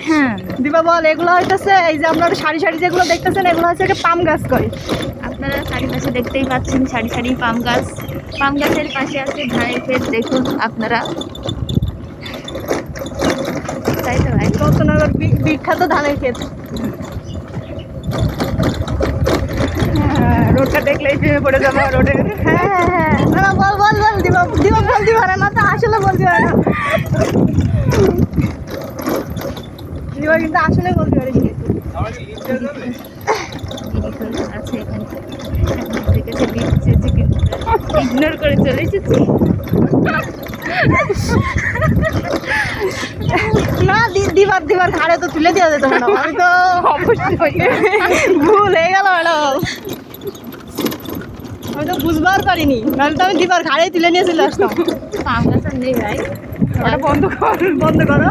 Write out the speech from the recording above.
হ্যাঁ দিবা বল, এগুলো হইতেছে এই যে আপনারা সারি সারি যেগুলো দেখতেছেন এগুলো হচ্ছে একটা পাম গাছ করে। আপনারা চারিপাশে দেখতেই পাচ্ছেন সারি সারি পাম গাছ। পাম গাছের পাশে আছে ধানের ক্ষেত, দেখুন আপনারা। তাই তো ভাই? রতনগর বিখ্যাত ধানের ক্ষেত। রোডটা দেখলেই প্রেমে পড়ে যাবো রোডে। হ্যাঁ হ্যাঁ হ্যাঁ, না বল বল বল, দিবা দিবা বল, দিবা না তো আসলে বলতে পারে না। দিবা কিন্তু আসলে বলতে পারে আছে এখানে থেকে চিকেন ইগনোর করে চলে এসেছি। না, দিবার দিবার ঘাড়ে তো তুলে দেওয়া যেত না, আমি তো অবশ্যই ভুল হয়ে গেল ম্যাডাম, আমি তো বুঝবার পারিনি, নাহলে তো আমি দিবার ঘাড়ে তুলে নিয়ে চলে আসতাম। পাম গাছ আর নেই ভাই, ওটা বন্ধ করো।